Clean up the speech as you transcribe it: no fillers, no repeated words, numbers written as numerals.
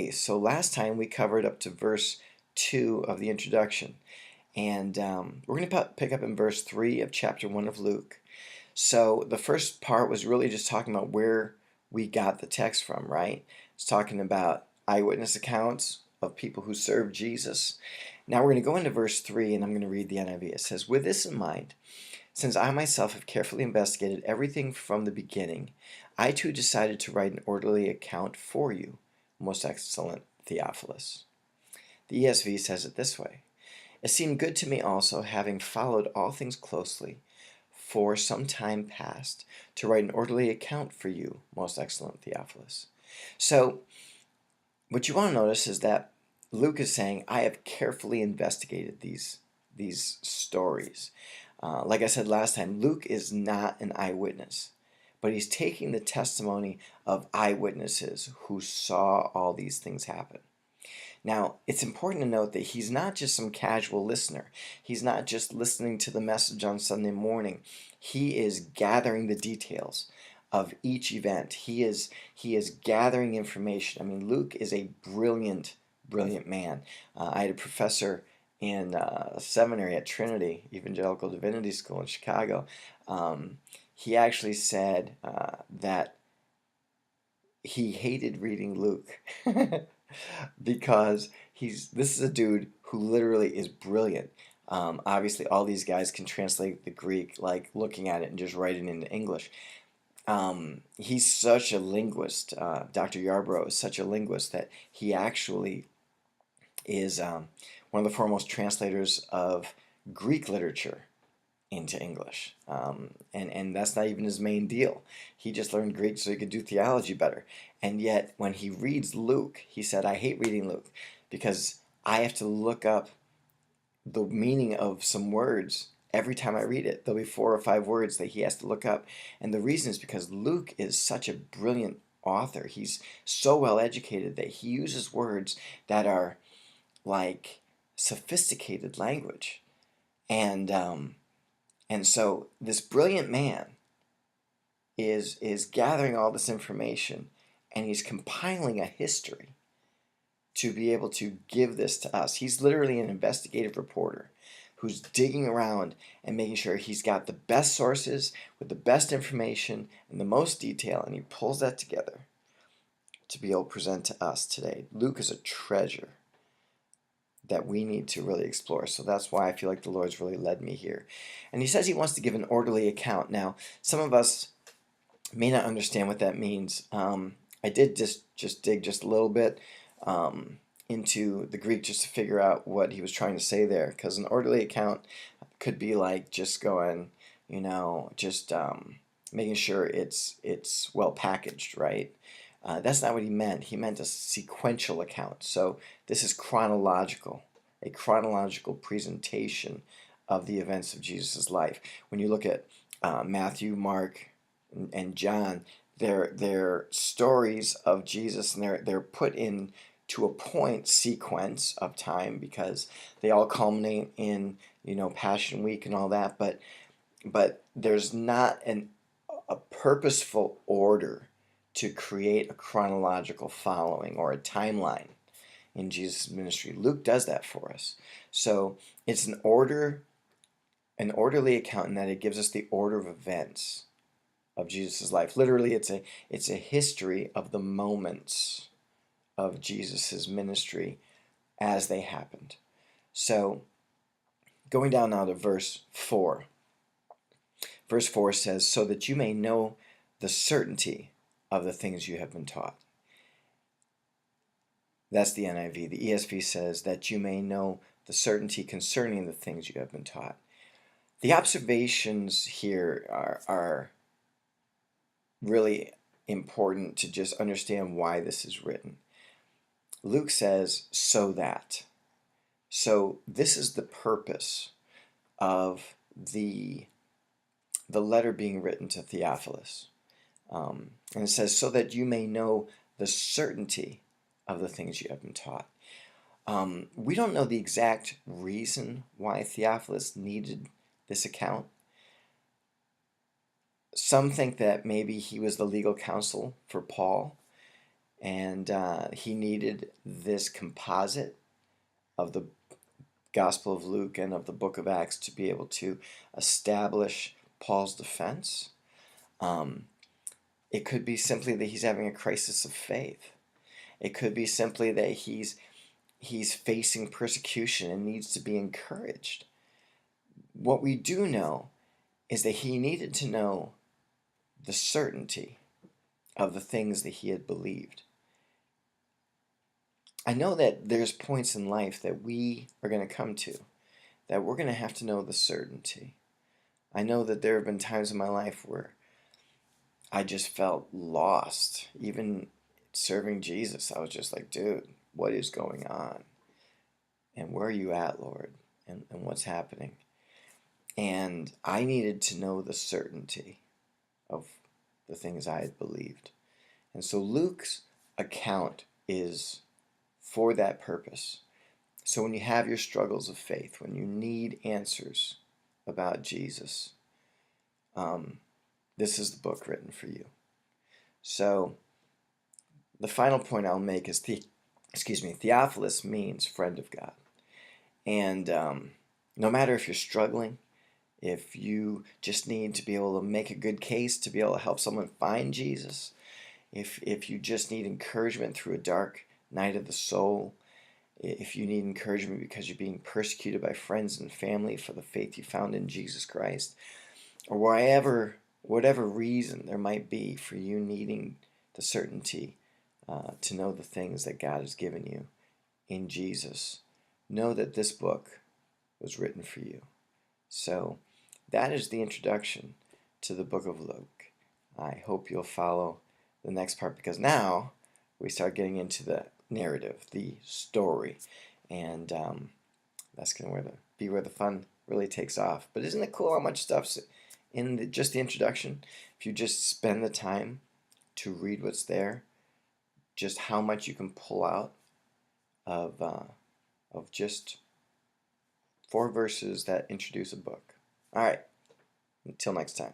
So last time we covered up to verse 2 of the introduction, and we're going to pick up in verse 3 of chapter 1 of Luke. So the first part was really just talking about where we got the text from, right? It's talking about eyewitness accounts of people who served Jesus. Now we're going to go into verse 3, and I'm going to read the NIV. It says, "With this in mind, since I myself have carefully investigated everything from the beginning, I too decided to write an orderly account for you, most excellent Theophilus." The ESV says it this way: "It seemed good to me also, having followed all things closely for some time past, to write an orderly account for you, most excellent Theophilus." So, what you want to notice is that Luke is saying, I have carefully investigated these stories. Like I said last time, Luke is not an eyewitness, but he's taking the testimony of eyewitnesses who saw all these things happen. Now, it's important to note that he's not just some casual listener. He's not just listening to the message on Sunday morning. He is gathering the details of each event. He is gathering information. I mean, Luke is a brilliant man. I had a professor in seminary at Trinity Evangelical Divinity School in Chicago. He actually said that he hated reading Luke because this is a dude who literally is brilliant. Obviously, all these guys can translate the Greek, like looking at it and just write it into English. He's such a linguist. Dr. Yarbrough is such a linguist that he actually is one of the foremost translators of Greek literature into English. And that's not even his main deal. He just learned Greek so he could do theology better. And yet, when he reads Luke, he said, I hate reading Luke because I have to look up the meaning of some words every time I read it. There'll be 4 or 5 words that he has to look up. And the reason is because Luke is such a brilliant author. He's so well educated that he uses words that are like sophisticated language. And so this brilliant man is gathering all this information, and he's compiling a history to be able to give this to us. He's literally an investigative reporter who's digging around and making sure he's got the best sources with the best information and the most detail, and he pulls that together to be able to present to us today. Luke is a treasure that we need to really explore. So that's why I feel like the Lord's really led me here. And he says he wants to give an orderly account. Now, some of us may not understand what that means. I did just dig just a little bit into the Greek just to figure out what he was trying to say there. Because an orderly account could be like just going, just making sure it's well packaged, right? That's not what he meant. He meant a sequential account. So this is chronological, a chronological presentation of the events of Jesus' life. When you look at Matthew, Mark, and John, they're stories of Jesus, and they're put in to a point sequence of time because they all culminate in Passion Week and all that. But there's not a purposeful order to create a chronological following or a timeline in Jesus' ministry. Luke does that for us. So it's an orderly account in that it gives us the order of events of Jesus' life. Literally, it's a history of the moments of Jesus' ministry as they happened. So going down now to verse 4. Verse 4 says, "So that you may know the certainty of the things you have been taught." That's the NIV. The ESV says that you may know the certainty concerning the things you have been taught. The observations here are really important to just understand why this is written. Luke says, so that. So this is the purpose of the letter being written to Theophilus. And it says, so that you may know the certainty of the things you have been taught. We don't know the exact reason why Theophilus needed this account. Some think that maybe he was the legal counsel for Paul, and he needed this composite of the Gospel of Luke and of the book of Acts to be able to establish Paul's defense. It could be simply that he's having a crisis of faith. It could be simply that he's facing persecution and needs to be encouraged. What we do know is that he needed to know the certainty of the things that he had believed. I know that there's points in life that we are going to come to that we're going to have to know the certainty. I know that there have been times in my life where I just felt lost. Even serving Jesus, I was just like, dude, what is going on? And where are you at, Lord? And what's happening? And I needed to know the certainty of the things I had believed. And so Luke's account is for that purpose. So when you have your struggles of faith, when you need answers about Jesus, this is the book written for you. So the final point I'll make is Theophilus means friend of God. And no matter if you're struggling, if you just need to be able to make a good case to be able to help someone find Jesus, if you just need encouragement through a dark night of the soul, if you need encouragement because you're being persecuted by friends and family for the faith you found in Jesus Christ, or whatever reason there might be for you needing the certainty to know the things that God has given you in Jesus, know that this book was written for you. So that is the introduction to the book of Luke. I hope you'll follow the next part, because now we start getting into the narrative, the story, and that's going to be where the fun really takes off. But isn't it cool how much stuff's in just the introduction? If you just spend the time to read what's there, just how much you can pull out of just 4 verses that introduce a book. All right, until next time.